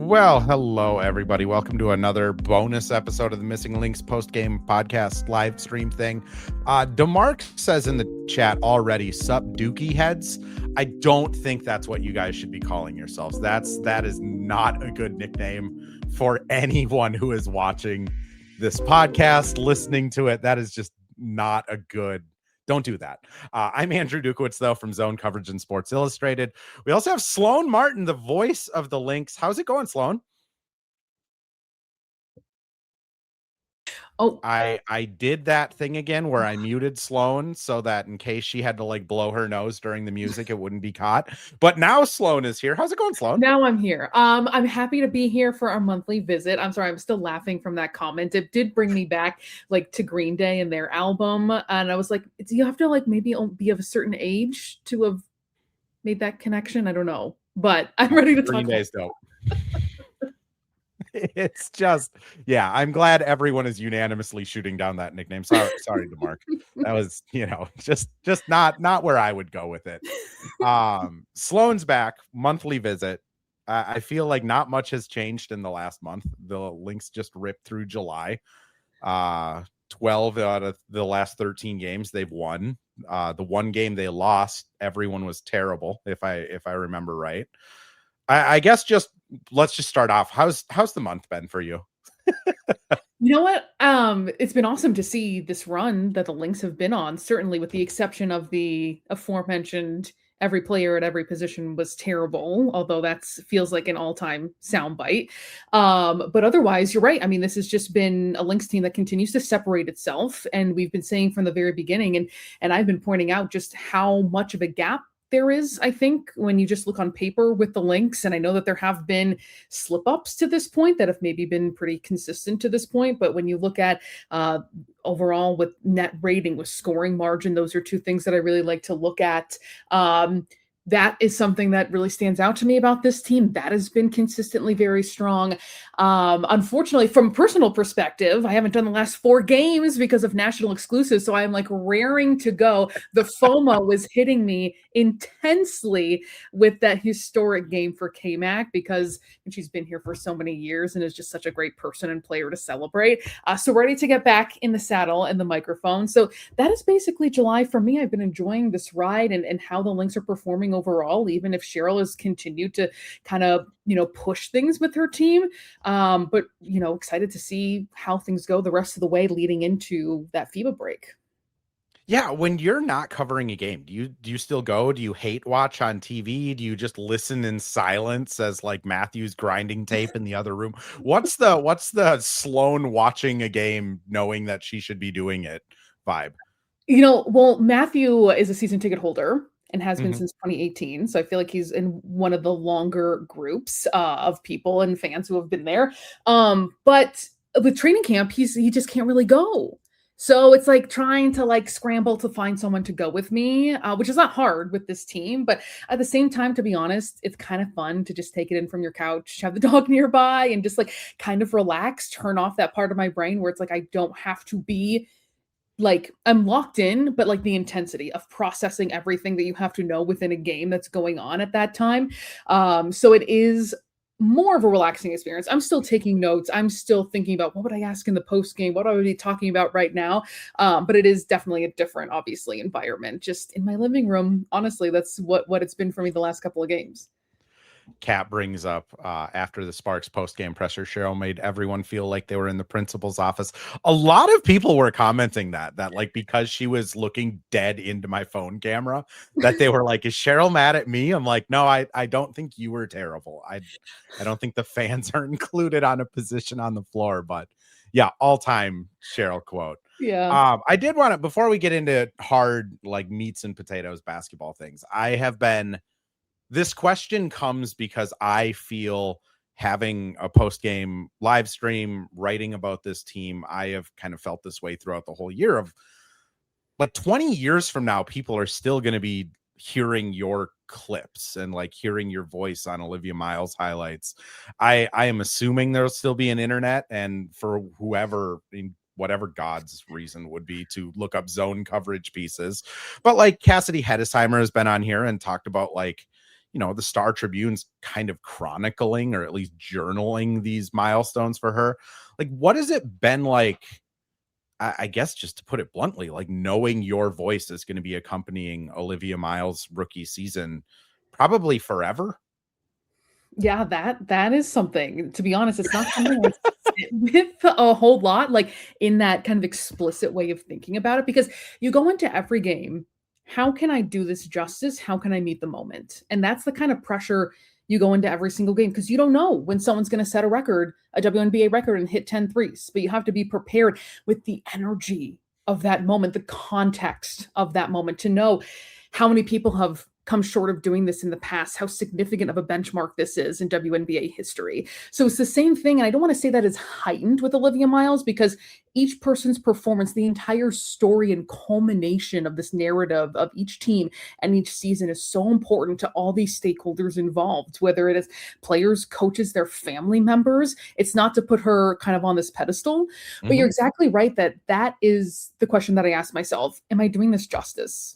Well, hello, everybody. Welcome to another bonus episode of the Missing Links post-game podcast live stream thing. DeMarc says in the chat already, sup Dookie heads. I don't think that's what you guys should be calling yourselves. That is not a good nickname for anyone who is watching this podcast, listening to it. That is just not a good. Don't do that. I'm Andrew Dukowitz, though, from Zone Coverage and Sports Illustrated. We also have Sloane Martin, the voice of the Lynx. How's it going, Sloane? Oh, I did that thing again where I muted Sloane so that in case she had to like blow her nose during the music, it wouldn't be caught. But now Sloane is here. How's it going, Sloane? now I'm here. I'm happy to be here for our monthly visit. I'm sorry, I'm still laughing from that comment. It did bring me back like to Green Day and their album. And I was like, do you have to like maybe be of a certain age to have made that connection? I don't know. But I'm ready to Green talk. Day's dope. It's just, yeah, I'm glad everyone is unanimously shooting down that nickname. Sorry, DeMarc. That was, just not where I would go with it. Sloane's back, monthly visit. I feel like not much has changed in the last month. The Lynx just ripped through July. 12 out of the last 13 games they've won. The one game they lost, everyone was terrible, if I remember right. I guess let's just start off. How's the month been for you? You know what? It's been awesome to see this run that the Lynx have been on, certainly with the exception of the aforementioned every player at every position was terrible, although that feels like an all-time soundbite. But otherwise, you're right. I mean, this has just been a Lynx team that continues to separate itself. And we've been saying from the very beginning, and I've been pointing out just how much of a gap there is, I think, when you just look on paper with the Lynx. And I know that there have been slip-ups to this point that have maybe been pretty consistent to this point. But when you look at overall with net rating, with scoring margin, those are two things that I really like to look at. That is something that really stands out to me about this team. That has been consistently very strong. Unfortunately, from a personal perspective, I haven't done the last 4 games because of national exclusives, so I'm like raring to go. The FOMO was hitting me intensely with that historic game for K-Mac because she's been here for so many years and is just such a great person and player to celebrate. So ready to get back in the saddle and the microphone. So that is basically July for me. I've been enjoying this ride and how the Lynx are performing overall, even if Cheryl has continued to kind of, push things with her team. But, excited to see how things go the rest of the way leading into that FIBA break. Yeah, when you're not covering a game, do you still go? Do you hate watch on TV? Do you just listen in silence as like Matthew's grinding tape in the other room? What's the Sloane watching a game knowing that she should be doing it vibe? Well, Matthew is a season ticket holder and has been since 2018. So I feel like he's in one of the longer groups of people and fans who have been there. But with training camp, he just can't really go. So it's like trying to like scramble to find someone to go with me, which is not hard with this team. But at the same time, to be honest, it's kind of fun to just take it in from your couch, have the dog nearby and just like kind of relax, turn off that part of my brain where it's like I don't have to be like I'm locked in, but like the intensity of processing everything that you have to know within a game that's going on at that time. So it is more of a relaxing experience. I'm still taking notes. I'm still thinking about what would I ask in the post game? What would I be talking about right now? But it is definitely a different, obviously, environment. Just in my living room, honestly, that's what it's been for me the last couple of games. Kat brings up after the Sparks post-game presser, Cheryl made everyone feel like they were in the principal's office. A lot of people were commenting that like because she was looking dead into my phone camera, that they were like, is Cheryl mad at me? I'm like, no, I don't think you were terrible. I don't think the fans are included on a position on the floor, but yeah, all-time Cheryl quote. Yeah. I did want to, before we get into hard like meats and potatoes basketball things, this question comes because I feel having a post-game live stream, writing about this team, I have kind of felt this way throughout the whole year of, but 20 years from now, people are still going to be hearing your clips and like hearing your voice on Olivia Miles highlights. I am assuming there'll still be an internet, and for whoever, whatever God's reason would be, to look up zone coverage pieces. But like Cassidy Hedesheimer has been on here and talked about like, the Star Tribune's kind of chronicling or at least journaling these milestones for her. Like, what has it been like? I guess just to put it bluntly, like knowing your voice is going to be accompanying Olivia Miles' rookie season probably forever. Yeah, that is something. To be honest, it's not something I sit with a whole lot, like, in that kind of explicit way of thinking about it, because you go into every game, "How can I do this justice? How can I meet the moment?" And that's the kind of pressure you go into every single game, because you don't know when someone's gonna set a record, a WNBA record, and hit 10 threes, but you have to be prepared with the energy of that moment, the context of that moment, to know how many people have come short of doing this in the past, how significant of a benchmark this is in WNBA history. So it's the same thing. And I don't want to say that is heightened with Olivia Miles, because each person's performance, the entire story and culmination of this narrative of each team and each season is so important to all these stakeholders involved, whether it is players, coaches, their family members. It's not to put her kind of on this pedestal, but you're exactly right that that is the question that I ask myself. Am I doing this justice?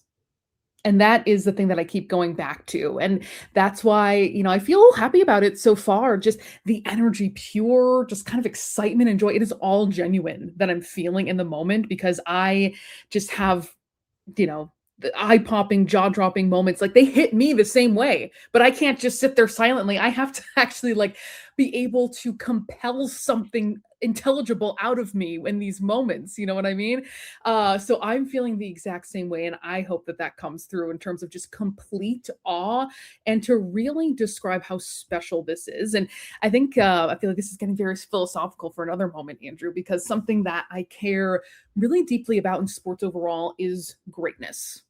And that is the thing that I keep going back to. And that's why, I feel happy about it so far. Just the energy, pure, just kind of excitement and joy. It is all genuine that I'm feeling in the moment, because I just have, the eye-popping, jaw-dropping moments. Like, they hit me the same way, but I can't just sit there silently. I have to actually, like, be able to compel something intelligible out of me in these moments. You know what I mean? So I'm feeling the exact same way, and I hope that that comes through in terms of just complete awe and to really describe how special this is. And I think I feel like this is getting very philosophical for another moment, Andrew, because something that I care really deeply about in sports overall is greatness.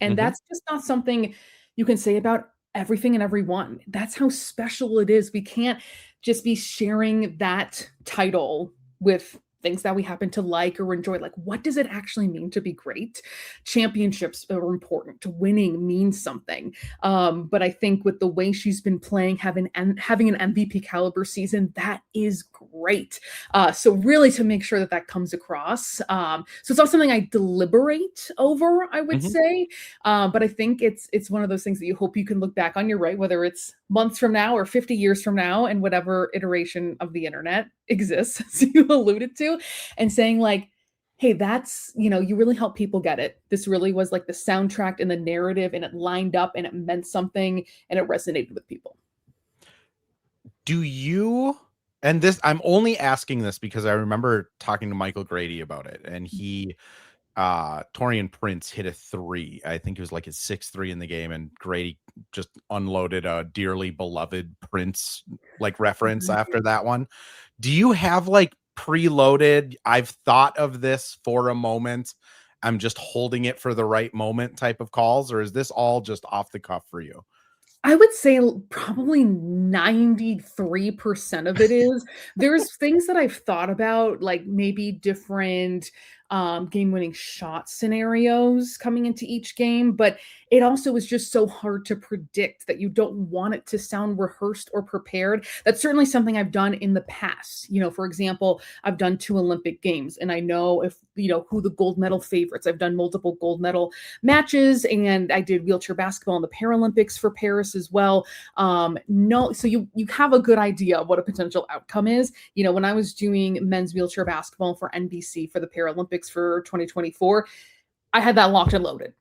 And that's just not something you can say about everything and everyone. That's how special it is. We can't just be sharing that title with things that we happen to like or enjoy. Like, what does it actually mean to be great? Championships are important. Winning means something. But I think with the way she's been playing, having an MVP caliber season, that is great. So really to make sure that that comes across. So it's not something I deliberate over, I would say. But I think it's one of those things that you hope you can look back on. You're right, whether it's months from now or 50 years from now, and whatever iteration of the internet exists, as you alluded to, and saying like, hey, that's, you really help people get it. This really was like the soundtrack and the narrative, and it lined up and it meant something and it resonated with people. Do you, and this, I'm only asking this because I remember talking to Michael Grady about it, and he, Torian Prince hit a 3. I think it was like his 6th 3 in the game, and Grady just unloaded a dearly beloved Prince like reference after that one. Do you have like preloaded, I've thought of this for a moment, I'm just holding it for the right moment type of calls, or is this all just off the cuff for you? I would say probably 93% of it is. There's things that I've thought about, like maybe different game-winning shot scenarios coming into each game, but it also is just so hard to predict that you don't want it to sound rehearsed or prepared. That's certainly something I've done in the past. For example, I've done 2 Olympic games, and I know who the gold medal favorites. I've done multiple gold medal matches, and I did wheelchair basketball in the Paralympics for Paris as well. So you have a good idea of what a potential outcome is. When I was doing men's wheelchair basketball for NBC for the Paralympics for 2024, I had that locked and loaded,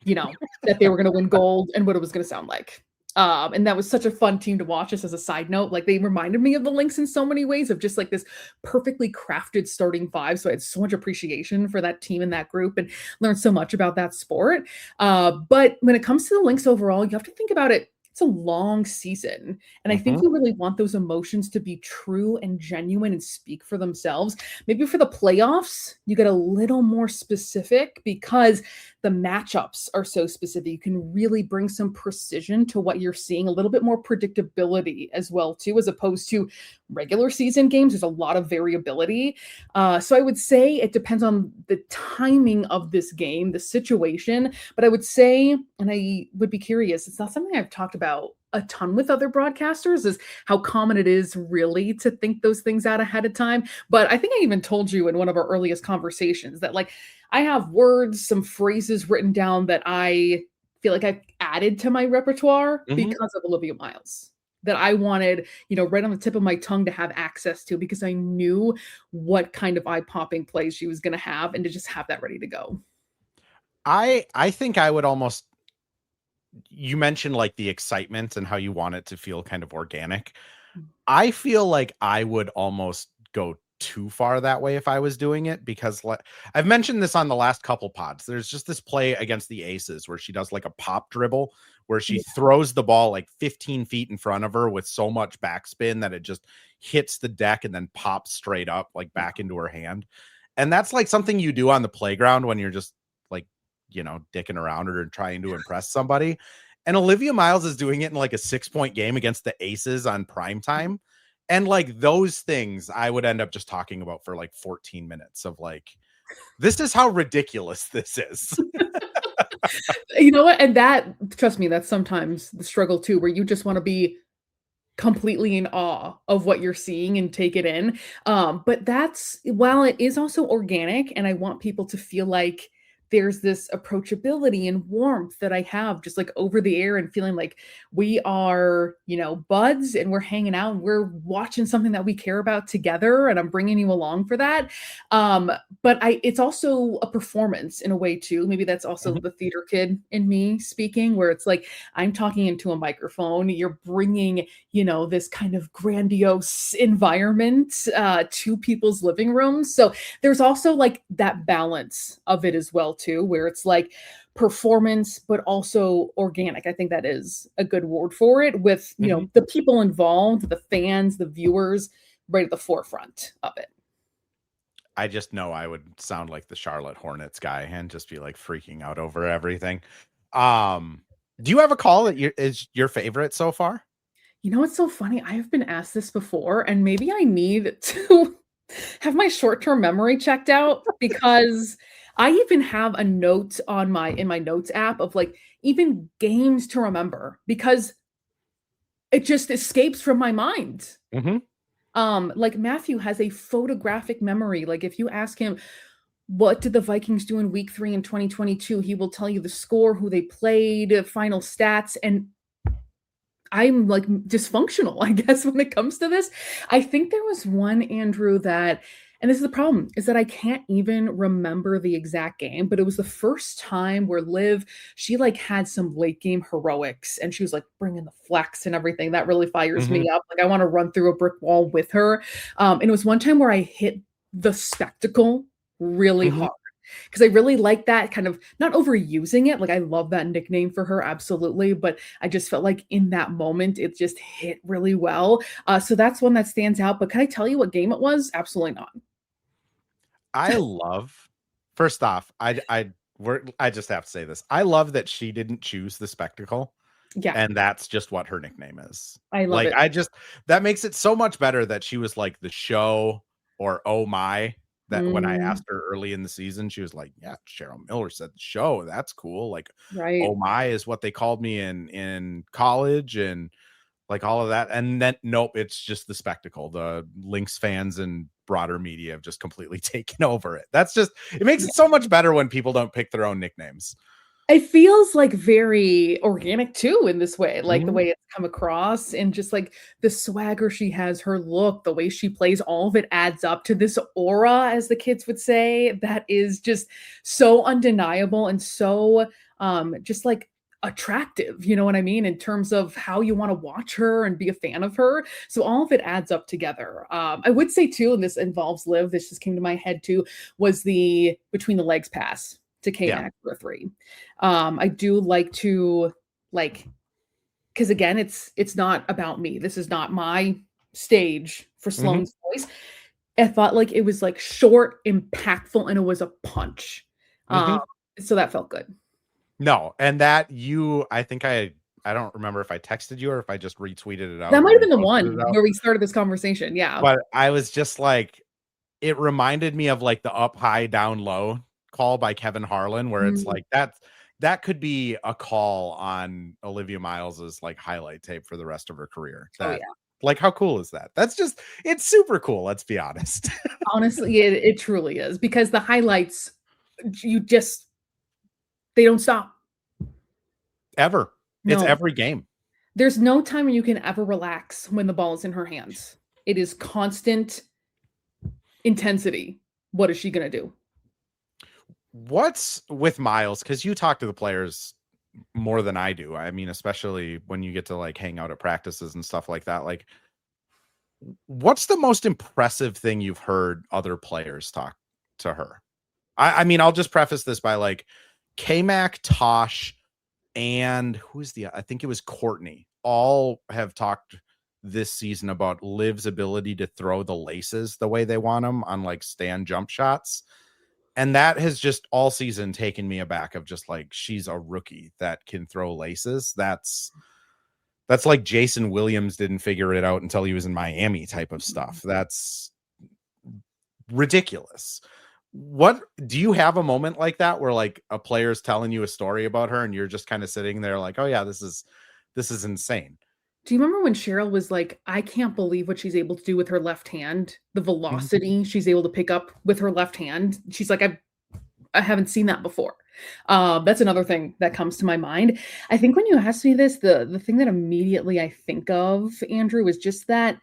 that they were going to win gold and what it was going to sound like. And that was such a fun team to watch. Just as a side note, like, they reminded me of the Lynx in so many ways, of just like this perfectly crafted starting 5. So I had so much appreciation for that team and that group, and learned so much about that sport. But when it comes to the Lynx overall, you have to think about it. It's a long season. And I think you really want those emotions to be true and genuine and speak for themselves. Maybe for the playoffs, you get a little more specific, because the matchups are so specific. You can really bring some precision to what you're seeing, a little bit more predictability as well, too, as opposed to regular season games. There's a lot of variability. So I would say it depends on the timing of this game, the situation. But I would say, and I would be curious, it's not something I've talked about a ton with other broadcasters, is how common it is really to think those things out ahead of time. But I think I even told you in one of our earliest conversations that, like, I have words, some phrases written down that I feel like I've added to my repertoire Mhm. because of Olivia Miles. That I wanted, right on the tip of my tongue to have access to because I knew what kind of eye-popping plays she was gonna have and to just have that ready to go. I think I would almost you mentioned, like, the excitement and how you want it to feel kind of organic. I feel like I would almost go too far that way if I was doing it because I've mentioned this on the last couple pods. There's just this play against the Aces where she does like a pop dribble where she Yeah. throws the ball like 15 feet in front of her with so much backspin that it just hits the deck and then pops straight up like back into her hand. And that's like something you do on the playground when you're just like, dicking around or trying to impress somebody. And Olivia Miles is doing it in like a 6-point game against the Aces on prime time. And like those things I would end up just talking about for like 14 minutes of like, this is how ridiculous this is. You know what? And that trust me, that's sometimes the struggle too, where you just wanna be completely in awe of what you're seeing and take it in. But that's while it is also organic, and I want people to feel like there's this approachability and warmth that I have just like over the air and feeling like we are, buds and we're hanging out and we're watching something that we care about together and I'm bringing you along for that. Um, but it's also a performance in a way too. Maybe that's also Mhm, the theater kid in me speaking where it's like I'm talking into a microphone, you're bringing this kind of grandiose environment to people's living rooms. So there's also like that balance of it as well too, where it's like performance but also organic. I think that is a good word for it with, mhm. the people involved, the fans, the viewers right at the forefront of it. I just know I would sound like the Charlotte Hornets guy and just be like freaking out over everything. Um, do you have a call that is your favorite so far? You know what's so funny? I have been asked this before, and maybe I need to have my short-term memory checked out because I even have a note on my in my notes app of like even games to remember because it just escapes from my mind. Mhm, Like Matthew has a photographic memory. Like if you ask him, what did the Vikings do in week 3 in 2022? He will tell you the score, who they played, final stats, and I'm like dysfunctional, I guess, when it comes to this. I think there was one, Andrew, that, and this is the problem, is that I can't even remember the exact game, but it was the first time where Liv, she like had some late game heroics and she was like bringing the flex and everything. That really fires mhm, me up. Like I want to run through a brick wall with her. And it was one time where I hit the spectacle really mhm. hard because I really like that kind of not overusing it. Like I love that nickname for her, absolutely. But I just felt like in that moment, it just hit really well. So that's one that stands out. But can I tell you what game it was? Absolutely not. I love first off, I just have to say this. I love that she didn't choose the spectacle. Yeah, And that's just what her nickname is. I love Like, it. I just that makes it so much better that she was like the show or oh my, that when I Mm, asked her early in the season, she was like, "Yeah, Cheryl Miller said the show. That's cool." Like, right. "Oh my" is what they called me in college and like all of that. And then nope, it's just the spectacle. The Lynx fans and broader media have just completely taken over it. That's just it makes it so much better when people don't pick their own nicknames. It feels like very organic too in this way, like the Mhm, way it's come across and just like the swagger she has, her look, the way she plays, all of it adds up to this aura, as the kids would say, that is just so undeniable and so just like attractive, you know what I mean, in terms of how you want to watch her and be a fan of her. So all of it adds up together. I would say too, and this involves Liv, this just came to my head too, was the between the legs pass to yeah, K-Mac for a three. I do like to like because again, it's not about me. This is not my stage for mhm. Sloane's voice. I thought like it was like short, impactful, and it was a punch. Um, Mhm. so that felt good. No, and that you I think I don't remember if I texted you or if I just retweeted it That out might or have been the reposted it one out, where we started this conversation. Yeah. but I was just like it reminded me of, like, the up, high, down, low call by Kevin Harlan, where it's Mm. like that could be a call on Olivia Miles's, like, highlight tape for the rest of her career. Oh That yeah. like, how cool is that? That's just it's super cool, let's be honest. Honestly, it truly is because the highlights you just they don't stop. ever. It's No, every game. there's no time when you can ever relax when the ball is in her hands. It is constant intensity. What is she going to do? What's with Miles? Because you talk to the players more than I do. I mean, especially when you get to like hang out at practices and stuff like that. Like, what's the most impressive thing you've heard other players talk to her? I mean, I'll just preface this by like K-Mac, Tosh, and who's I think it was Courtney, all have talked this season about Liv's ability to throw the laces the way they want them on like stand jump shots. And that has just all season taken me aback of just like, she's a rookie that can throw laces. That's like Jason Williams didn't figure it out until he was in Miami type of stuff. That's ridiculous. What do you have a moment like that where like a player's telling you a story about her and you're just kind of sitting there like, oh yeah, this is insane. Do you remember when Cheryl was like, I can't believe what she's able to do with her left hand, the velocity she's able to pick up with her left hand? She's like, I haven't seen that before. That's another thing that comes to my mind. I think when you asked me this, the thing that immediately I think of, Andrew, is just that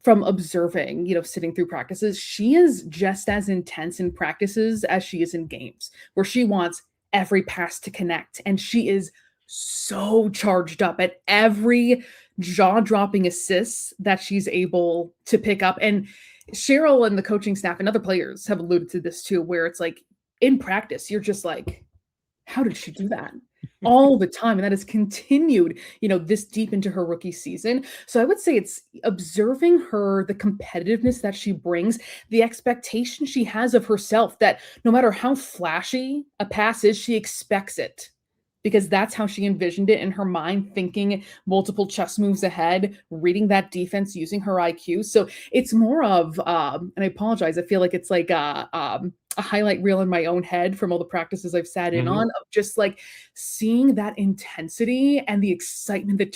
from observing, sitting through practices, she is just as intense in practices as she is in games, where she wants every pass to connect. And she is so charged up at every jaw-dropping assist that she's able to pick up. And Cheryl and the coaching staff and other players have alluded to this too, where it's like in practice, you're just like, how did she do that? All the time. And that has continued, this deep into her rookie season. So I would say it's observing her, the competitiveness that she brings, the expectation she has of herself, that no matter how flashy a pass is, she expects it. Because that's how she envisioned it in her mind, thinking multiple chess moves ahead, reading that defense, using her IQ. So it's more of, and I apologize, I feel like it's like a highlight reel in my own head from all the practices I've sat in on, of just like seeing that intensity and the excitement that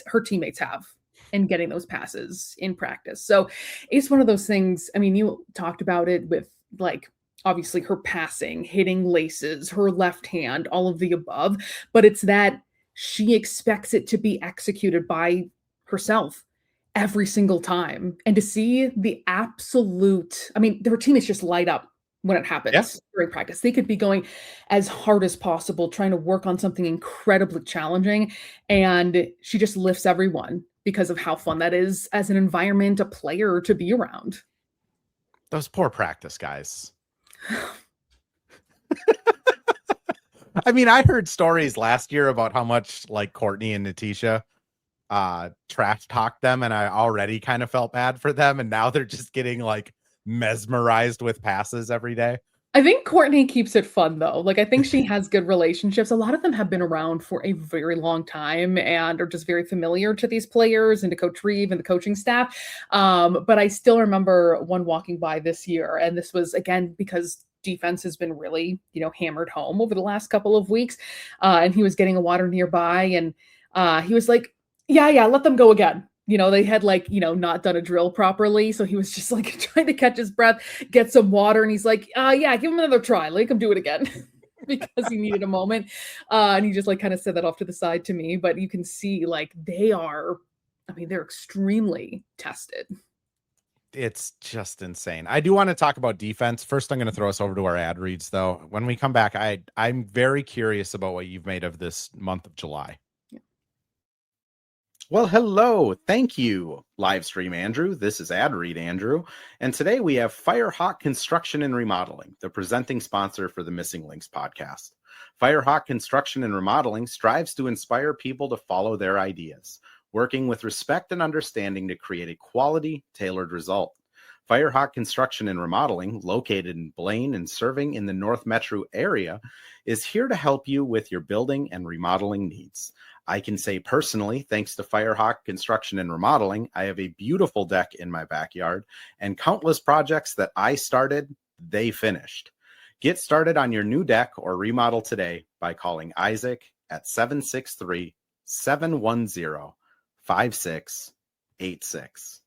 her teammates have in getting those passes in practice. So it's one of those things. I mean, you talked about it with like, obviously her passing, hitting laces, her left hand, all of the above, but it's that she expects it to be executed by herself every single time. And to see the absolute, I mean, her teammates just light up when it happens during practice. They could be going as hard as possible, trying to work on something incredibly challenging. And she just lifts everyone because of how fun that is as an environment, a player to be around. Those poor practice guys. I mean, I heard stories last year about how much like Courtney and Napheesa trash talked them, and I already kind of felt bad for them, and now they're just getting like mesmerized with passes every day. I think Courtney keeps it fun though. Like I think she has good relationships. A lot of them have been around for a very long time and are just very familiar to these players and to Coach Reeve and the coaching staff. But I still remember one walking by this year, and this was again because defense has been really, hammered home over the last couple of weeks. And he was getting a water nearby, and he was like, yeah, let them go again. They had like, not done a drill properly. So he was just like trying to catch his breath, get some water. And he's like, yeah, give him another try. Let him do it again because he needed a moment. And he just like kind of said that off to the side to me. But you can see like they're extremely tested. It's just insane. I do want to talk about defense. First, I'm going to throw us over to our ad reads, though. When we come back, I'm very curious about what you've made of this month of July. Well, hello. Thank you, Livestream Andrew. This is Ad Read Andrew. And today we have Firehawk Construction and Remodeling, the presenting sponsor for the Missing Links podcast. Firehawk Construction and Remodeling strives to inspire people to follow their ideas, working with respect and understanding to create a quality, tailored result. Firehawk Construction and Remodeling, located in Blaine and serving in the North Metro area, is here to help you with your building and remodeling needs. I can say personally, thanks to Firehawk Construction and Remodeling, I have a beautiful deck in my backyard and countless projects that I started, they finished. Get started on your new deck or remodel today by calling Isaac at 763-710-5686.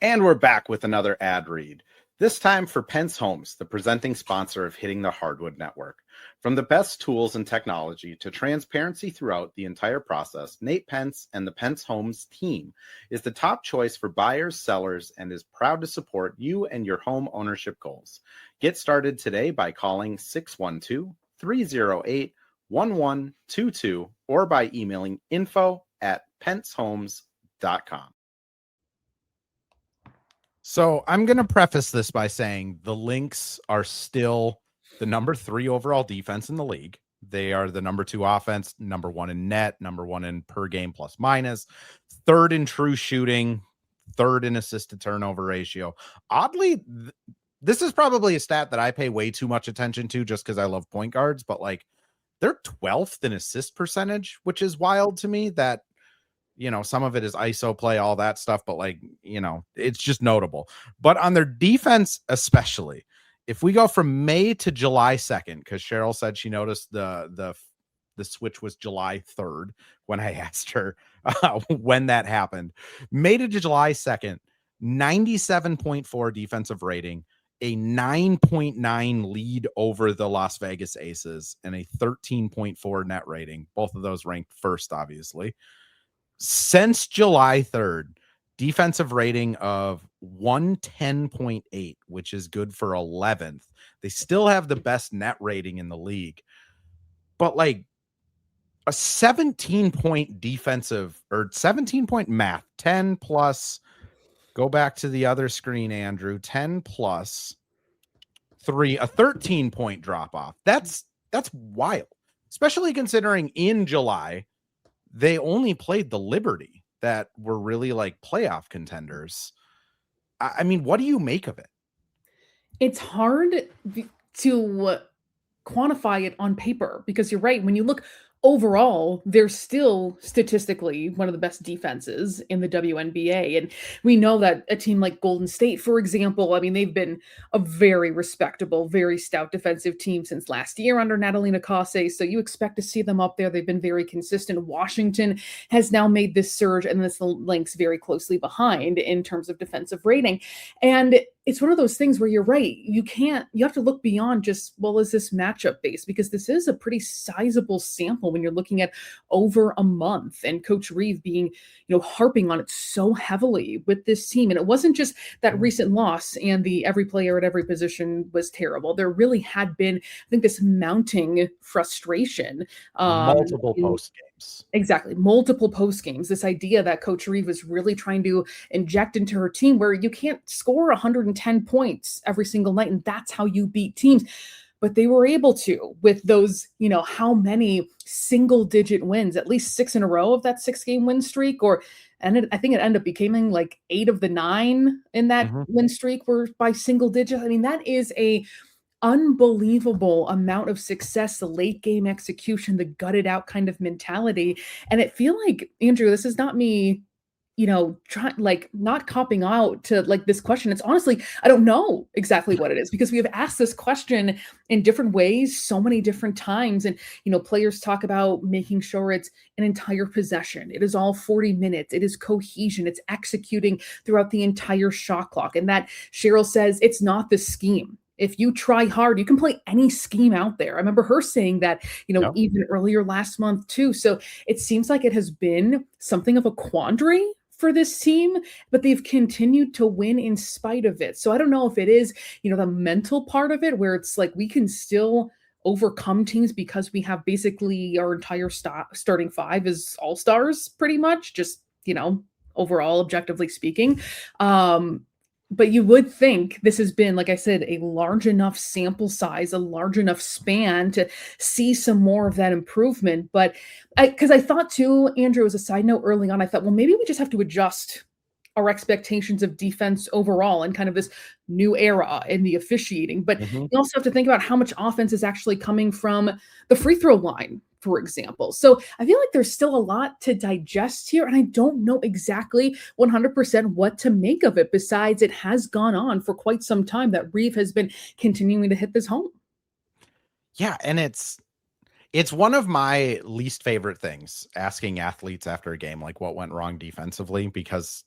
And we're back with another ad read. This time for Pence Homes, the presenting sponsor of Hitting the Hardwood Network. From the best tools and technology to transparency throughout the entire process, Nate Pence and the Pence Homes team is the top choice for buyers, sellers, and is proud to support you and your home ownership goals. Get started today by calling 612-308-1122 or by emailing info@pencehomes.com. So I'm going to preface this by saying the Lynx are still the number 3 overall defense in the league. They are the number 2 offense, number 1 in net, number 1 in per game plus minus, 3rd in true shooting, 3rd in assist to turnover ratio. Oddly, this is probably a stat that I pay way too much attention to just because I love point guards, but like they're 12th in assist percentage, which is wild to me that, you know, some of it is ISO play, all that stuff, but like, you know, it's just notable. But on their defense, especially, if we go from May to July 2nd, because Cheryl said she noticed the switch was July 3rd when I asked her when that happened. May to July 2nd, 97.4 defensive rating, a 9.9 lead over the Las Vegas Aces, and a 13.4 net rating. Both of those ranked first, obviously. Since July 3rd, defensive rating of 110.8, which is good for 11th. They still have the best net rating in the league, but like a 17-point defensive or 17-point math, 10 plus, go back to the other screen, Andrew, 10 plus 3, a 13-point drop off. That's wild, especially considering in July, they only played the Liberty that were really like playoff contenders. I mean, what do you make of it? It's hard to quantify it on paper because you're right. When you look overall, they're still statistically one of the best defenses in the WNBA. And we know that a team like Golden State, for example, I mean, they've been a very respectable, very stout defensive team since last year under Natalie Nakase. So you expect to see them up there. They've been very consistent. Washington has now made this surge, and this Lynx very closely behind in terms of defensive rating. And it's one of those things where you're right. You have to look beyond just, well, is this matchup based? Because this is a pretty sizable sample when you're looking at over a month, and Coach Reeve being, harping on it so heavily with this team. And it wasn't just that recent loss and the every player at every position was terrible. There really had been, I think, this mounting frustration. Multiple post games. Exactly. Multiple post games. This idea that Coach Reeve was really trying to inject into her team where you can't score 110 points every single night, and that's how you beat teams. But they were able to with those, how many single-digit wins, at least 6 in a row of that 6-game win streak, and I think it ended up becoming like 8 of the 9 in that win streak were by single digits. I mean, that is a unbelievable amount of success, the late game execution, the gutted out kind of mentality. And it feel like, Andrew, this is not me, not copping out to like this question. It's honestly, I don't know exactly what it is, because we have asked this question in different ways, so many different times. And, players talk about making sure it's an entire possession. It is all 40 minutes. It is cohesion. It's executing throughout the entire shot clock. And that Cheryl says it's not the scheme. If you try hard, you can play any scheme out there. I remember her saying that, even earlier last month too. So it seems like it has been something of a quandary for this team, but they've continued to win in spite of it. So I don't know if it is, the mental part of it where it's like we can still overcome teams because we have basically our entire starting 5 is all-stars pretty much, just, overall, objectively speaking. But you would think this has been, like I said, a large enough sample size, a large enough span to see some more of that improvement. But because I thought too, Andrew, as a side note early on, I thought, well, maybe we just have to adjust our expectations of defense overall and kind of this new era in the officiating. But you also have to think about how much offense is actually coming from the free throw line, for example. So I feel like there's still a lot to digest here, and I don't know exactly 100% what to make of it, besides it has gone on for quite some time that Reeve has been continuing to hit this home. Yeah, and it's one of my least favorite things, asking athletes after a game, like what went wrong defensively, because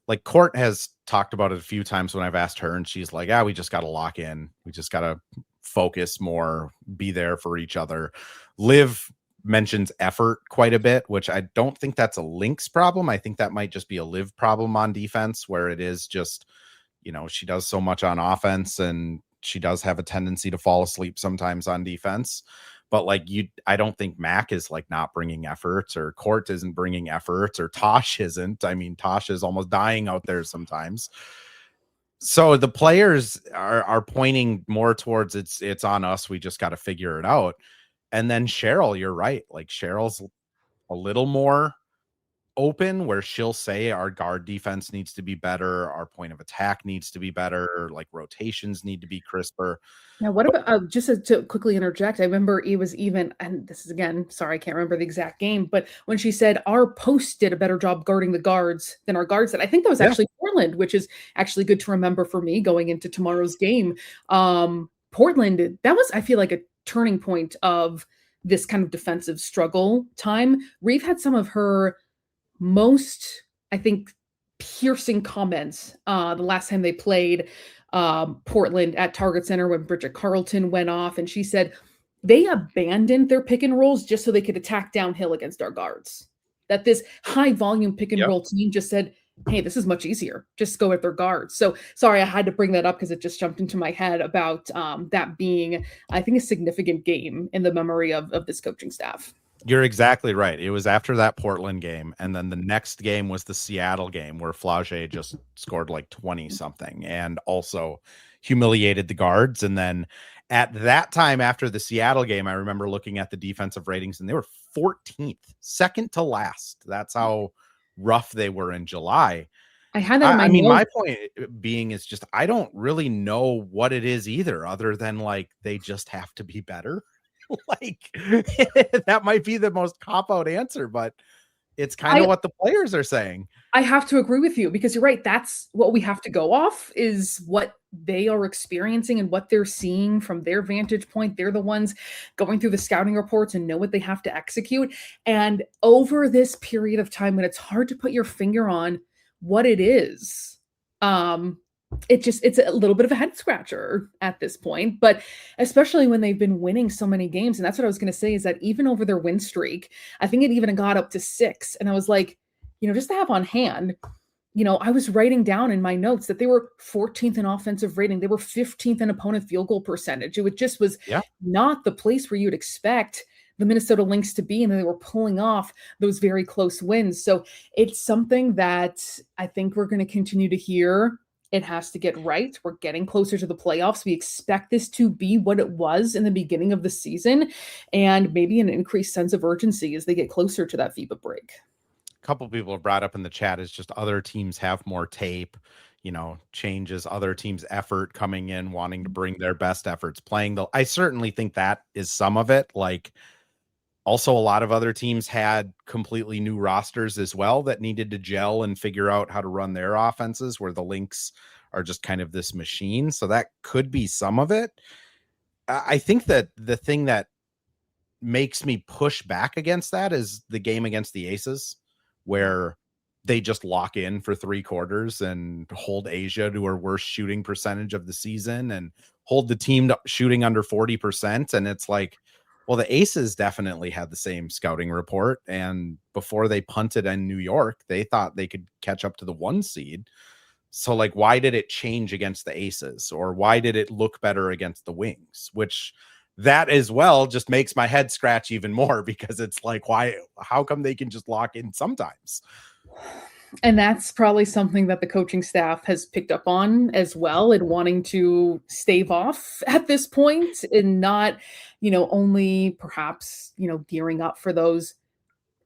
like Court has talked about it a few times when I've asked her, and she's like, yeah, we just got to lock in. We just got to focus more, be there for each other. Liv mentions effort quite a bit, which I don't think that's a Lynx problem. I think that might just be a Liv problem on defense, where it is just, she does so much on offense and she does have a tendency to fall asleep sometimes on defense. But like I don't think Mac is like not bringing efforts, or Court isn't bringing efforts, or Tosh isn't. I mean, Tosh is almost dying out there sometimes. So the players are pointing more towards it's on us. We just got to figure it out. And then Cheryl, you're right. Like Cheryl's a little more open, where she'll say our guard defense needs to be better, our point of attack needs to be better, like rotations need to be crisper. Now, what about just to quickly interject? I remember it was even, and this is again, sorry, I can't remember the exact game, but when she said our post did a better job guarding the guards than our guards did, I think that was actually Portland, which is actually good to remember for me going into tomorrow's game. Portland, that was, I feel like, a turning point of this kind of defensive struggle time. Reeve had some of her most, I think, piercing comments the last time they played Portland at Target Center when Bridget Carlton went off, and she said they abandoned their pick and rolls just so they could attack downhill against our guards. That this high volume pick and roll team just said, hey, this is much easier. Just go at their guards. So sorry, I had to bring that up because it just jumped into my head about that being, I think, a significant game in the memory of this coaching staff. You're exactly right. It was after that Portland game, and then the next game was the Seattle game, where Flaugier just scored like 20 something and also humiliated the guards. And then at that time, after the Seattle game, I remember looking at the defensive ratings, and they were 14th, second to last. That's how rough they were in July. I had that in my notes. My point being is just, I don't really know what it is either, other than like they just have to be better. Like that might be the most cop-out answer, but it's kind of what the players are saying. I have to agree with you, because you're right. That's what we have to go off, is what they are experiencing and what they're seeing from their vantage point. They're the ones going through the scouting reports and know what they have to execute. And over this period of time, when it's hard to put your finger on what it is, it's a little bit of a head scratcher at this point, but especially when they've been winning so many games. And that's what I was going to say, is that even over their win streak, I think it even got up to 6. And I was like, just to have on hand, I was writing down in my notes that they were 14th in offensive rating. They were 15th in opponent field goal percentage. It just was not the place where you'd expect the Minnesota Lynx to be, and they were pulling off those very close wins. So it's something that I think we're going to continue to hear. It has to get right. We're getting closer to the playoffs. We expect this to be what it was in the beginning of the season, and maybe an increased sense of urgency as they get closer to that FIBA break. A couple of people have brought up in the chat is just other teams have more tape, changes other teams' effort coming in, wanting to bring their best efforts, playing I certainly think that is some of it. Like, also, a lot of other teams had completely new rosters as well that needed to gel and figure out how to run their offenses, where the Lynx are just kind of this machine. So that could be some of it. I think that the thing that makes me push back against that is the game against the Aces, where they just lock in for 3 quarters and hold Asia to her worst shooting percentage of the season and hold the team shooting under 40%. And it's like, well, the Aces definitely had the same scouting report, and before they punted in New York, they thought they could catch up to the 1 seed. So like, why did it change against the Aces, or why did it look better against the Wings? Which that as well just makes my head scratch even more, because it's like, how come they can just lock in sometimes? And that's probably something that the coaching staff has picked up on as well, and wanting to stave off at this point, and not, only perhaps, gearing up for those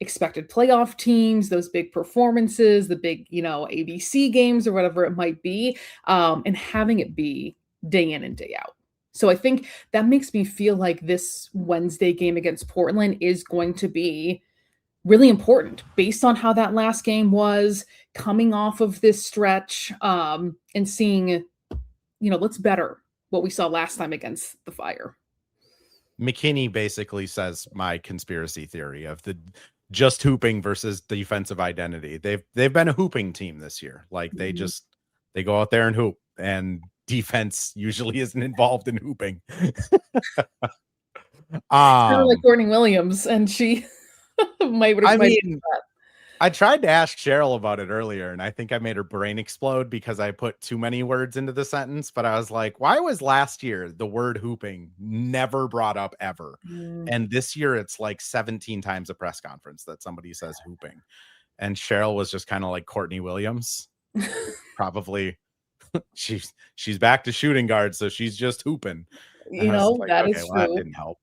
expected playoff teams, those big performances, the big, ABC games or whatever it might be, and having it be day in and day out. So I think that makes me feel like this Wednesday game against Portland is going to be really important, based on how that last game was, coming off of this stretch, and seeing, let's better what we saw last time against the Fire. McKinney basically says my conspiracy theory of just hooping versus defensive identity. They've been a hooping team this year. Like they go out there and hoop, and defense usually isn't involved in hooping. It's kind of like Courtney Williams, and she might I mean, I tried to ask Cheryl about it earlier, and I think I made her brain explode because I put too many words into the sentence. But I was like, why was last year the word hooping never brought up ever? And this year it's like 17 times a press conference that somebody says hooping. And Cheryl was just kind of like Courtney Williams. Probably she's back to shooting guard, so she's just hooping. You know, like, that is true. That didn't help.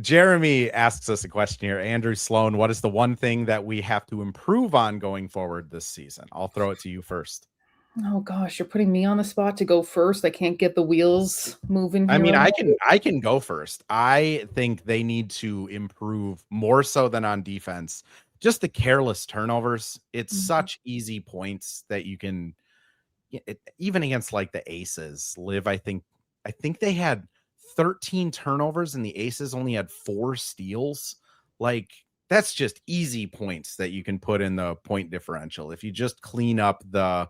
Jeremy asks us a question here. Andrew Sloane, what is the one thing that we have to improve on going forward this season? I'll throw it to you first. Oh gosh, you're putting me on the spot to go first. I can't get the wheels moving. I mean, I can go first. I think they need to improve more so than on defense. Just the careless turnovers. It's such easy points that you can, even against like the Aces. Liv, I think they had 13 turnovers and the Aces only had 4 steals. Like that's just easy points that you can put in the point differential. If you just clean up the,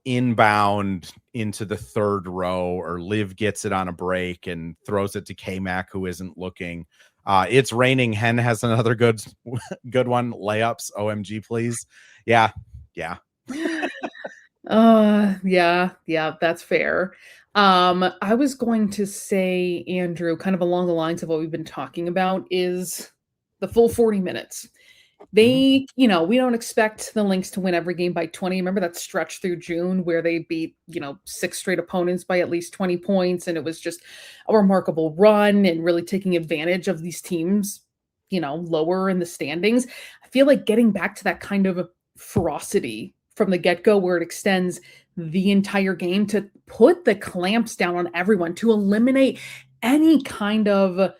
inbound into the third row, or Liv gets it on a break and throws it to K-Mac, who isn't looking. It's raining. Hen has another good one. Layups. OMG, please. Yeah. Yeah, that's fair. I was going to say, Andrew, kind of along the lines of what we've been talking about, is the full 40 minutes. They, we don't expect the Lynx to win every game by 20. Remember that stretch through June where they beat, 6 straight opponents by at least 20 points. And it was just a remarkable run and really taking advantage of these teams, lower in the standings. I feel like getting back to that kind of ferocity from the get-go where it extends the entire game, to put the clamps down on everyone, to eliminate any kind of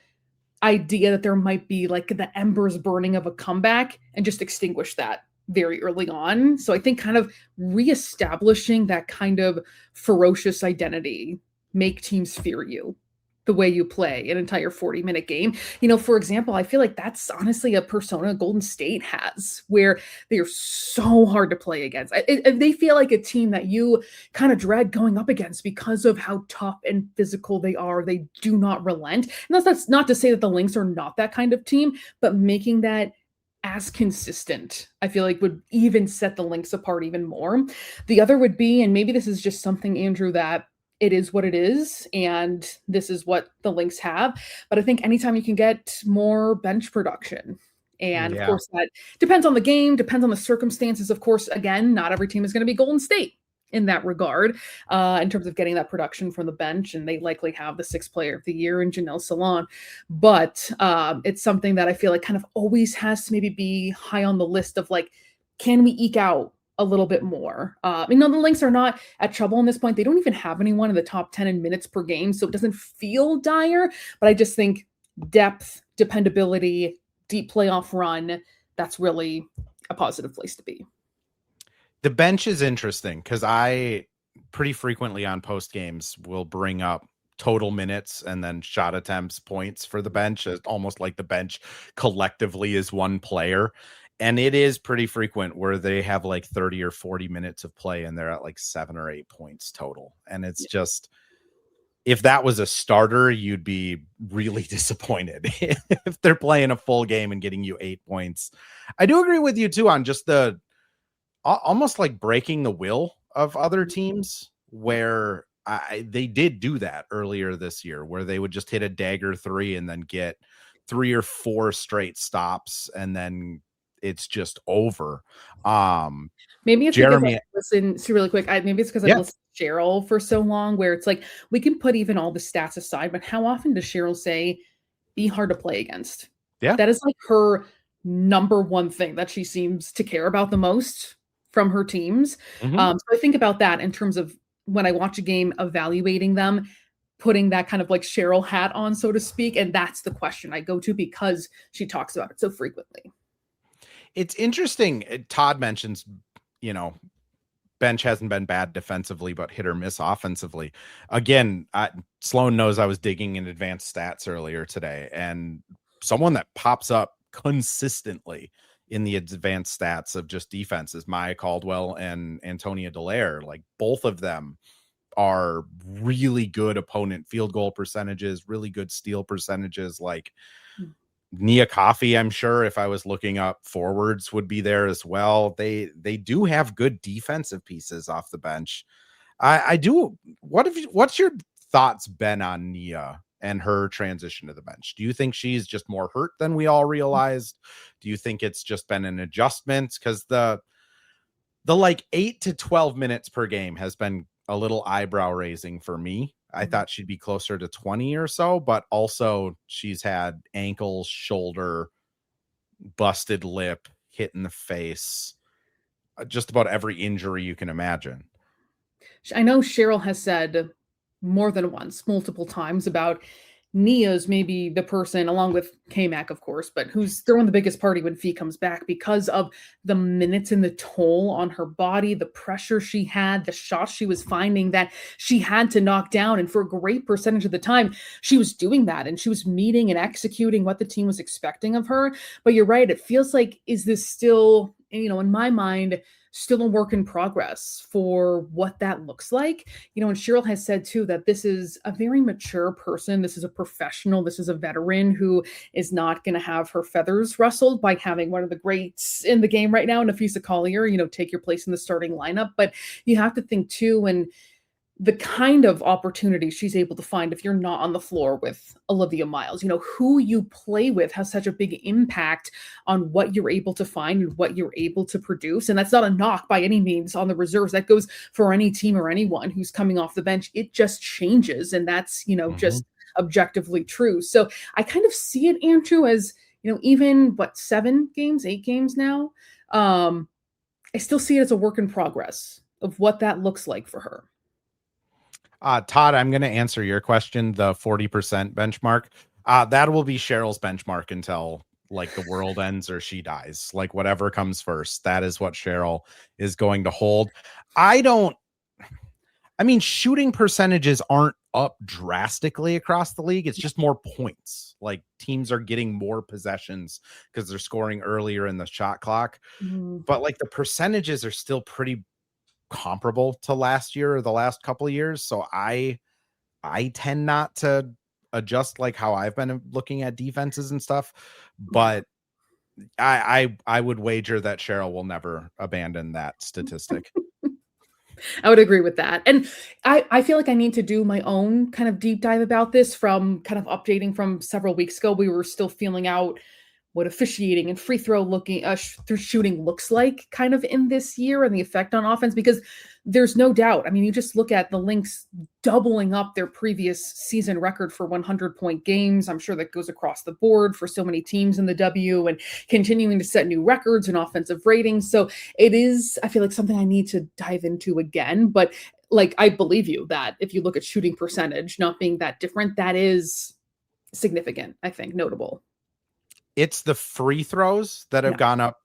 idea that there might be like the embers burning of a comeback, and just extinguish that very early on. So I think kind of reestablishing that kind of ferocious identity, make teams fear you the way you play an entire 40-minute game. For example, I feel like that's honestly a persona Golden State has, where they're so hard to play against. They feel like a team that you kind of dread going up against because of how tough and physical they are. They do not relent. And that's not to say that the Lynx are not that kind of team, but making that as consistent, I feel like would even set the Lynx apart even more. The other would be, and maybe this is just something, Andrew, that it is what it is, and this is what the Lynx have. But I think anytime you can get more bench production, and of course that depends on the game, depends on the circumstances. Of course, again, not every team is going to be Golden State in that regard, in terms of getting that production from the bench, and they likely have the 6th player of the year in Janelle Salon. But it's something that I feel like kind of always has to maybe be high on the list of like, can we eke out a little bit more? The Lynx are not at trouble in this point. They don't even have anyone in the top 10 in minutes per game, so it doesn't feel dire. But I just think depth, dependability, deep playoff run, that's really a positive place to be. The bench is interesting because I pretty frequently on post games will bring up total minutes and then shot attempts points for the bench. It's almost like the bench collectively is one player. And it is pretty frequent where they have like 30 or 40 minutes of play and they're at like 7 or 8 points total. And it's just, if that was a starter, you'd be really disappointed if they're playing a full game and getting you 8 points. I do agree with you too on just the almost like breaking the will of other teams, where they did do that earlier this year, where they would just hit a dagger 3 and then get 3 or 4 straight stops and then it's just over. Maybe it's Jeremy, because I listen to really quick. Maybe it's because I've listened to Cheryl for so long, where it's like we can put even all the stats aside, but how often does Cheryl say be hard to play against? Yeah, that is like her number one thing that she seems to care about the most from her teams. So I think about that in terms of when I watch a game, evaluating them, putting that kind of like Cheryl hat on, so to speak, and that's the question I go to because she talks about it so frequently. It's interesting. Todd mentions, bench hasn't been bad defensively, but hit or miss offensively. Again, Sloane knows I was digging in advanced stats earlier today, and someone that pops up consistently in the advanced stats of just defense is Maya Caldwell and Antonia Dallaire. Like, both of them are really good opponent field goal percentages, really good steal percentages. Like, Nia Coffey, I'm sure if I was looking up forwards, would be there as well. They do have good defensive pieces off the bench. I do. What's your thoughts, Ben, on Nia and her transition to the bench? Do you think she's just more hurt than we all realized? Do you think it's just been an adjustment? Because the like 8 to 12 minutes per game has been a little eyebrow raising for me. I thought she'd be closer to 20 or so, but also she's had ankle, shoulder, busted lip, hit in the face, just about every injury you can imagine. I know Cheryl has said more than once, multiple times, about Nia's maybe the person, along with K-Mac, of course, but who's throwing the biggest party when Fee comes back because of the minutes and the toll on her body, the pressure she had, the shots she was finding that she had to knock down. And for a great percentage of the time, she was doing that, and she was meeting and executing what the team was expecting of her. But you're right, it feels like, is this still, in my mind, still a work in progress for what that looks like. And Cheryl has said too that this is a very mature person. This is a professional. This is a veteran who is not going to have her feathers rustled by having one of the greats in the game right now, Napheesa Collier, take your place in the starting lineup. But you have to think too, and the kind of opportunity she's able to find if you're not on the floor with Olivia Miles. Who you play with has such a big impact on what you're able to find and what you're able to produce. And that's not a knock by any means on the reserves. That goes for any team or anyone who's coming off the bench. It just changes. And that's, just objectively true. So I kind of see it, Andrew, as, even 8 games now. I still see it as a work in progress of what that looks like for her. Todd, I'm going to answer your question, the 40% benchmark. That will be Cheryl's benchmark until like the world ends or she dies. Like, whatever comes first, that is what Cheryl is going to hold. Shooting percentages aren't up drastically across the league. It's just more points. Like, teams are getting more possessions because they're scoring earlier in the shot clock. But like, the percentages are still pretty comparable to last year or the last couple of years. So I tend not to adjust like how I've been looking at defenses and stuff, but I would wager that Cheryl will never abandon that statistic. I would agree with that. And I feel like I need to do my own kind of deep dive about this, from kind of updating from several weeks ago. We were still feeling out what officiating and free throw shooting looks like kind of in this year, and the effect on offense, because there's no doubt. You just look at the Lynx doubling up their previous season record for 100-point games. I'm sure that goes across the board for so many teams in the W, and continuing to set new records in offensive ratings. So it is, I feel like, something I need to dive into again. But like, I believe you that if you look at shooting percentage not being that different, that is significant, I think, notable. It's the free throws that have gone up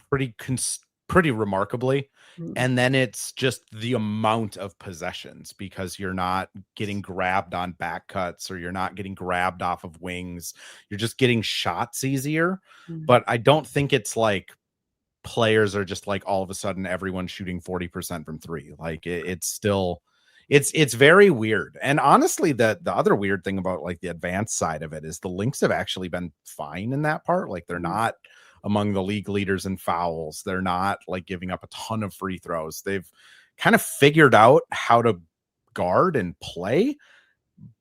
pretty remarkably. And then it's just the amount of possessions, because you're not getting grabbed on back cuts, or you're not getting grabbed off of wings. You're just getting shots easier. But I don't think it's like players are just like all of a sudden everyone's shooting 40% from three. Like, it's still, it's very weird. And honestly, the other weird thing about like the advanced side of it is the Lynx have actually been fine in that part. Like, they're not among the league leaders in fouls. They're not like giving up a ton of free throws. They've kind of figured out how to guard and play.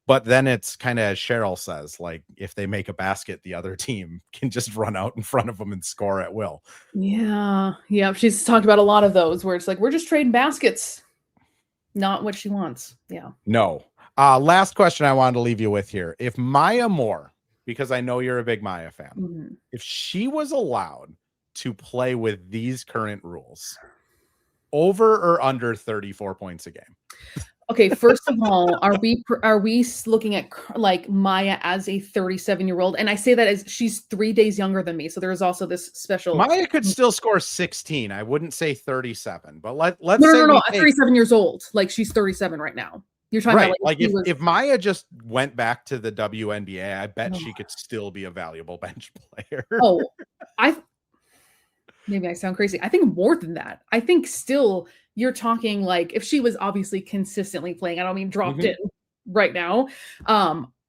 But then it's kind of, as Cheryl says, like, if they make a basket, the other team can just run out in front of them and score at will. Yeah. She's talked about a lot of those where it's like, we're just trading baskets. Not what she wants. Yeah. No. Last question I wanted to leave you with here. If Maya Moore, because I know you're a big Maya fan, if she was allowed to play with these current rules, over or under 34 points a game? Okay, first of all, are we looking at like Maya as a 37-year-old? And I say that as she's 3 days younger than me, so there is also this special. Maya could still score 16. I wouldn't say 37, but let's No, no, say no, we no. take 37 years old. Like she's 37 right now. You're talking about right. Like she was. if Maya just went back to the WNBA, I bet Oh, she could still be a valuable bench player. oh, I maybe I sound crazy. I think more than that. I think still you're talking like if she was obviously consistently playing, I don't mean dropped Mhm. in right now.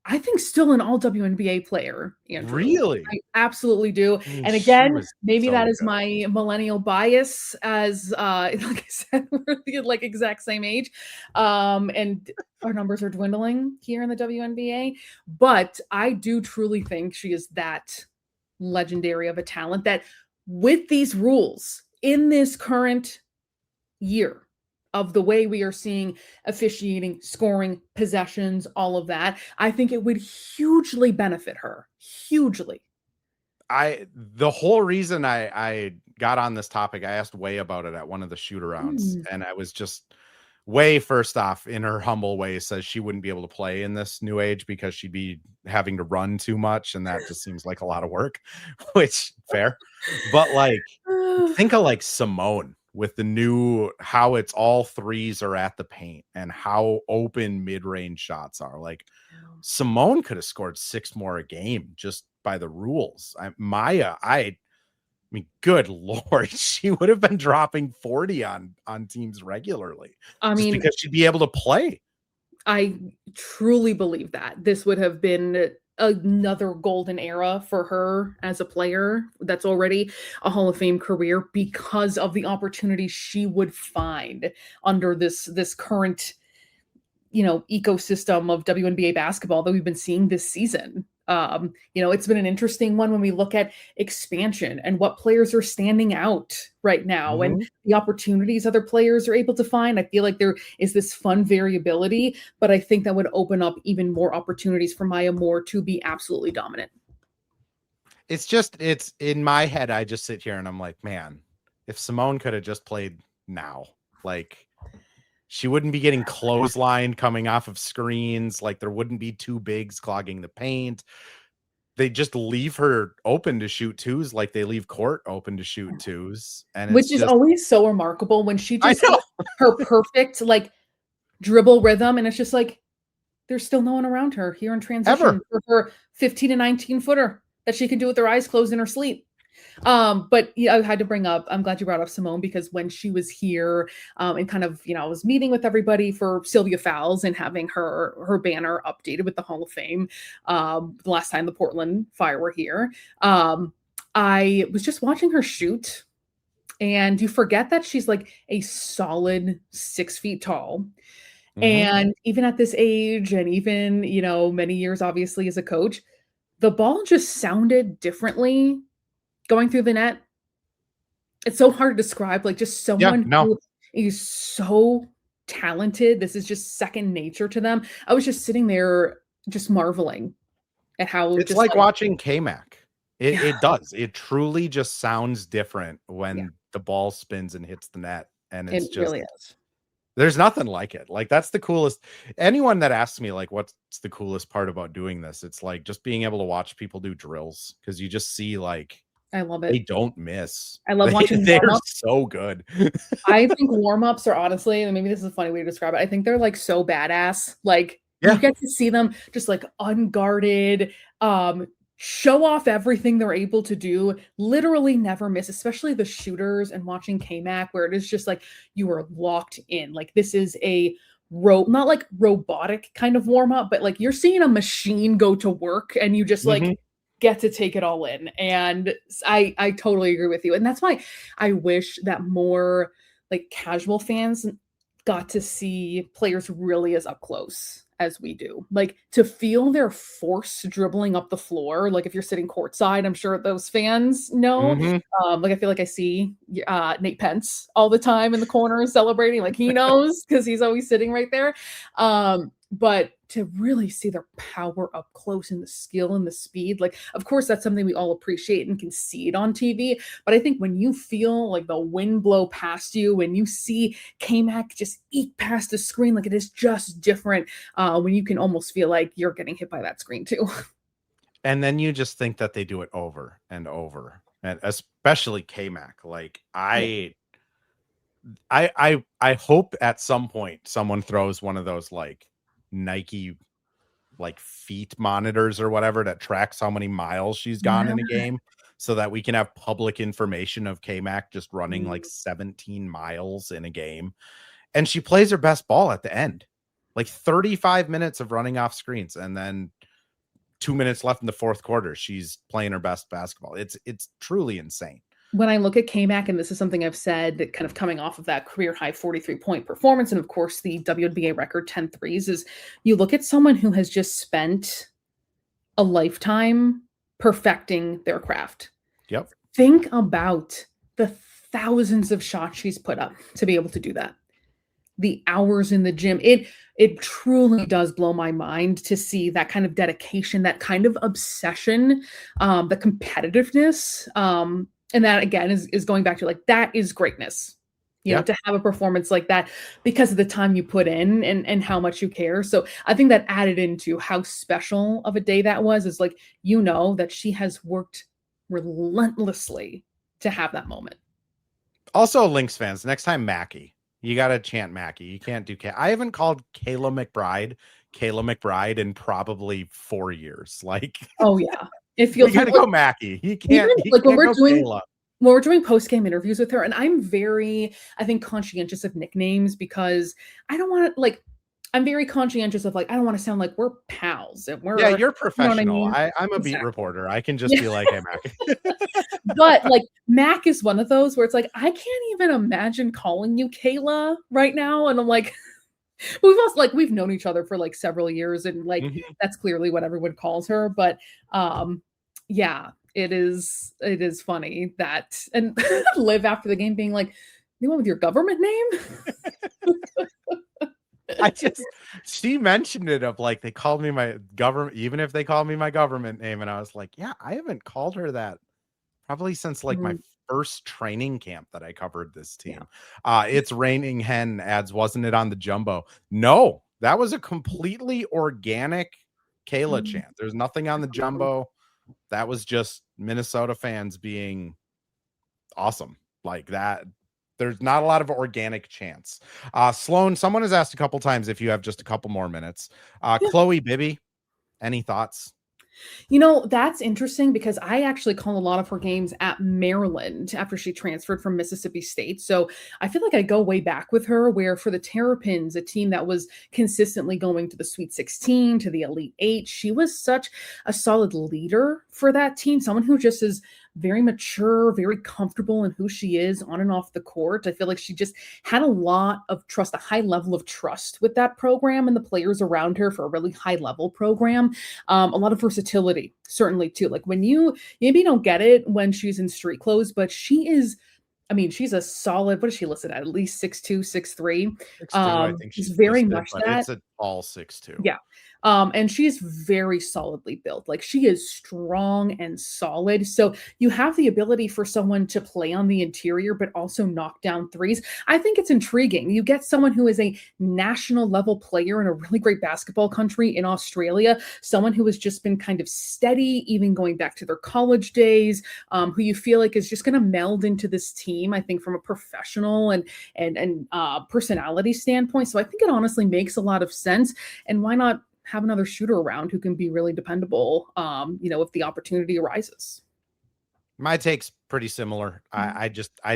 I think still an all WNBA player, Andrew. Really? I absolutely do. I mean, And she again, was maybe that so is good. my millennial bias as like I said, we're the like exact same age. And our numbers are dwindling here in the WNBA. But I do truly think she is that legendary of a talent that with these rules in this current year of the way we are seeing officiating, scoring, possessions, all of that, I think it would hugely benefit her. Hugely. The whole reason I got on this topic, I asked Way about it at one of the shoot arounds, Mm. and I was just Way, first off, in her humble way, says she wouldn't be able to play in this new age because she'd be having to run too much, and that just seems like a lot of work, which fair. But like think of like Simone with the new how it's all threes are at the paint and how open mid-range shots are. Like Simone could have scored 6 more a game just by the rules. Maya, I mean, good lord, she would have been dropping 40 on teams regularly I just mean, because she'd be able to play. I truly believe that this would have been another golden era for her as a player that's already a Hall of Fame career because of the opportunities she would find under this current ecosystem of WNBA basketball that we've been seeing this season. It's been an interesting one when we look at expansion and what players are standing out right now and Mhm. the opportunities other players are able to find. I feel like there is this fun variability, but I think that would open up even more opportunities for Maya Moore to be absolutely dominant. It's in my head, I just sit here and I'm like, man, if Simone could have just played now, like she wouldn't be getting clotheslined coming off of screens, like there wouldn't be two bigs clogging the paint. They just leave her open to shoot twos like they leave court open to shoot twos. And it's Which is just always so remarkable when she I just know hits her perfect like dribble rhythm, and it's just like there's still no one around her here in transition ever. for her 15 to 19 footer that she can do with her eyes closed in her sleep. But yeah, I had to bring up, I'm glad you brought up Simone because when she was here, and kind of, I was meeting with everybody for Sylvia Fowles and having her banner updated with the Hall of Fame, the last time the Portland Fire were here. I was just watching her shoot, and you forget that she's like a solid 6 feet tall. Mhm. And even at this age, and even, many years obviously as a coach, the ball just sounded differently going through the net. It's so hard to describe, like, just Yeah, someone no. who is so talented, this is just second nature to them. I was just sitting there just marveling at how It's just like like watching K-Mac. It yeah, it does. It truly just sounds different yeah, when the ball spins and hits the net, and it it's just really is. there's nothing like it. Like, that's the coolest anyone that asks me, like, what's the coolest part about doing this? It's, like, just being able to watch people do drills because you just see, like, I love they it. don't miss. I love watching They're warm-ups. so good. I think warm-ups are honestly, and maybe this is a funny way to describe it, I think they're, like, so badass, like, you Yeah. get to see them just, like, unguarded, show off everything they're able to do, literally never miss, especially the shooters and watching K-Mac where it is just, like, you are locked in, like, this is a not, like, robotic kind of warm-up, but, like, you're seeing a machine go to work, and you just, like, Mhm. get to take it all in, and I totally agree with you, and that's why I wish that more like casual fans got to see players really as up close as we do. Like to feel their force dribbling up the floor. Like if you're sitting courtside, I'm sure those fans know. Mhm. Like I feel like I see Nate Pence all the time in the corner celebrating. Like he knows because he's always sitting right there. But to really see their power up close and the skill and the speed, like, of course, that's something we all appreciate and can see it on TV. But I think when you feel like the wind blow past you, when you see K-Mac just eke past the screen, like it is just different when you can almost feel like you're getting hit by that screen too. And then you just think that they do it over and over, and especially K-Mac. Like I hope at some point someone throws one of those like Nike like feet monitors or whatever that tracks how many miles she's gone Yeah. in a game, so that we can have public information of K-Mac just running like Mm. 17 miles in a game. And she plays her best ball at the end. Like 35 minutes of running off screens, and then 2 minutes left in the fourth quarter, she's playing her best basketball. It's truly insane. When I look at K-Mac, and this is something I've said that kind of coming off of that career high 43-point performance, and of course the WNBA record 10 threes, is you look at someone who has just spent a lifetime perfecting their craft. Yep. Think about the thousands of shots she's put up to be able to do that. The hours in the gym. It truly does blow my mind to see that kind of dedication, that kind of obsession, the competitiveness. And that again is going back to like that is greatness. You know, to have a performance like that because of the time you put in and how much you care. So I think that added into how special of a day that was, is like, you know, that she has worked relentlessly to have that moment. Also, Lynx fans, next time Mackie, you got to chant Mackie. You can't do I haven't called Kayla McBride in probably 4 years. Like, oh yeah. It feels we got to like, go Mackie. He can't, like when can't we're doing post-game interviews with her, and I'm very, I think, conscientious of nicknames because I don't want to like, I'm very conscientious of like, I don't want to sound like we're pals and we're, yeah, you're professional. You know what I mean? I'm a beat reporter. I can just be like, hey, Mac. But like Mac is one of those where it's like, I can't even imagine calling you Kayla right now. And I'm like, we've known each other for like several years, and like that's clearly what everyone calls her. But yeah, it is funny that, and Liv after the game being like, you went with your government name? She mentioned it of like, they called me my government, even if they called me my government name. And I was like, yeah, I haven't called her that probably since like my first training camp that I covered this team. It's Raining Hen adds, wasn't it on the jumbo? No, that was a completely organic Kayla chant. There's nothing on the jumbo. That was just Minnesota fans being awesome like that. There's not a lot of organic chants. Sloane, someone has asked a couple times if you have just a couple more minutes. Chloe Bibby, any thoughts? You know, that's interesting because I actually call a lot of her games at Maryland after she transferred from Mississippi State. So I feel like I go way back with her, where for the Terrapins, a team that was consistently going to the Sweet 16, to the Elite Eight, she was such a solid leader for that team. Someone who just is very mature, very comfortable in who she is on and off the court. I feel like she just had a lot of trust, a high level of trust with that program and the players around her for a really high level program. A lot of versatility, certainly too. Like when you maybe don't get it when she's in street clothes, but she is, I mean, she's a solid, what is she listed at least 6'2", 6'3". 6'2", I think she's very listed, much but that. it's a all 6'2". Yeah. And she's very solidly built. Like she is strong and solid. So you have the ability for someone to play on the interior, but also knock down threes. I think it's intriguing. You get someone who is a national level player in a really great basketball country in Australia, someone who has just been kind of steady, even going back to their college days, who you feel like is just going to meld into this team, I think from a professional and personality standpoint. So I think it honestly makes a lot of sense. And why not have another shooter around who can be really dependable, if the opportunity arises. My take's pretty similar. I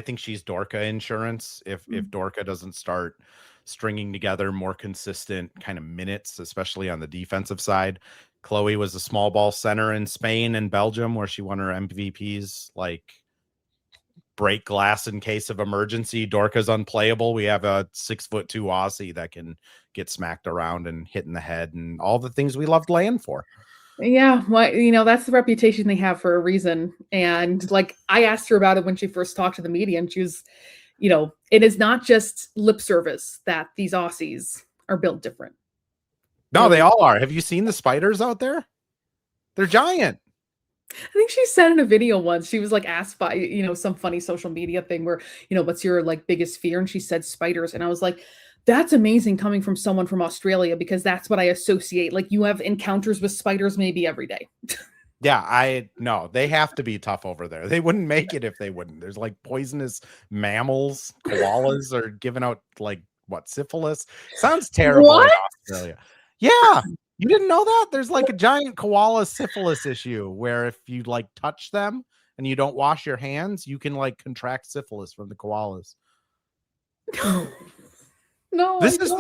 think she's Dorka insurance. If Dorka doesn't start stringing together more consistent kind of minutes, especially on the defensive side. Chloe was a small ball center in Spain and Belgium where she won her MVPs, like break glass in case of emergency. Dorka's unplayable. We have a 6'2" Aussie that can get smacked around and hit in the head and all the things we loved laying for. Yeah, well, that's the reputation they have for a reason. And like I asked her about it when she first talked to the media, and she was, it is not just lip service that these Aussies are built different. No, they all are. Have you seen the spiders out there? They're giant. I think she said in a video once, she was like asked by, some funny social media thing where, what's your like biggest fear? And she said spiders. And I was like, that's amazing coming from someone from Australia, because that's what I associate. Like, you have encounters with spiders maybe every day. Yeah, no, they have to be tough over there. They wouldn't make it if they wouldn't. There's like poisonous mammals. Koalas are giving out like syphilis. Sounds terrible What? in Australia. Yeah. You didn't know that? There's like a giant koala syphilis issue where if you like touch them and you don't wash your hands, you can like contract syphilis from the koalas. No, this is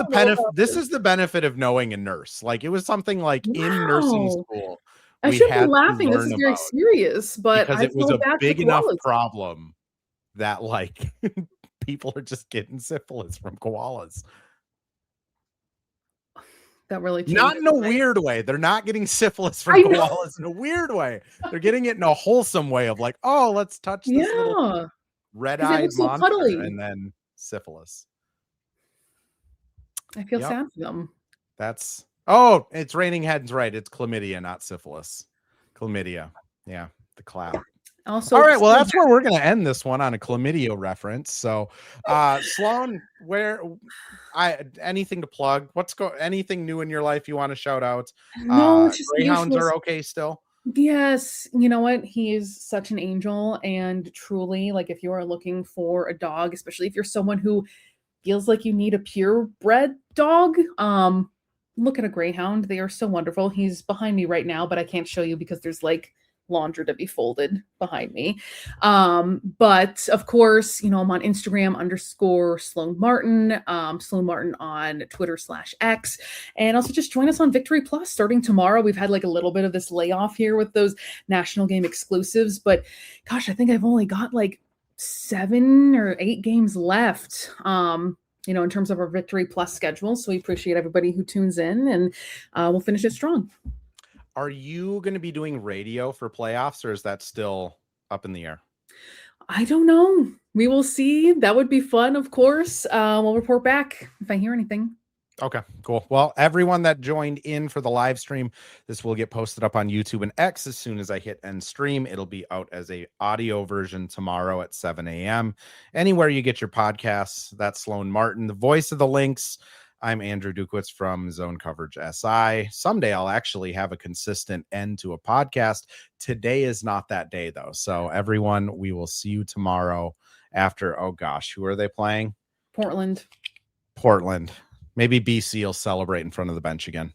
the benefit of knowing a nurse. Like, it was something like in nursing school. I shouldn't be laughing. This is very serious, but because it was a big enough problem that like people are just getting syphilis from koalas. That really not in a weird way. They're not getting syphilis from koalas in a weird way. They're getting it in a wholesome way of like, oh, let's touch this little red-eyed monster, and then syphilis. I feel sad for them. It's raining heads right. It's chlamydia, not syphilis. Chlamydia. Yeah, the clap. Also, all right, well, that's where we're going to end this one, on a chlamydia reference. So, Sloane, anything to plug? Anything new in your life you want to shout out? No, it's just Greyhounds are okay still? Yes. You know what? He is such an angel, and truly, like, if you are looking for a dog, especially if you're someone who feels like you need a purebred dog, look at a Greyhound. They are so wonderful. He's behind me right now, but I can't show you because there's like laundry to be folded behind me. But of course, I'm on Instagram _Sloane Martin, Sloane Martin on Twitter /X. And also just join us on Victory Plus starting tomorrow. We've had like a little bit of this layoff here with those national game exclusives, but gosh, I think I've only got like 7 or 8 games left. In terms of our Victory Plus schedule. So we appreciate everybody who tunes in, and we'll finish it strong. Are you going to be doing radio for playoffs, or is that still up in the air? I don't know. We will see. That would be fun, of course. We'll report back if I hear anything. Okay, cool. Well, everyone that joined in for the live stream, this will get posted up on YouTube and X as soon as I hit end stream. It'll be out as a audio version tomorrow at 7 a.m. Anywhere you get your podcasts. That's Sloane Martin, the voice of the Lynx. I'm Andrew Dukowitz from Zone Coverage SI. Someday I'll actually have a consistent end to a podcast. Today is not that day, though. So everyone, we will see you tomorrow after, oh gosh, who are they playing? Portland. Maybe BC will celebrate in front of the bench again.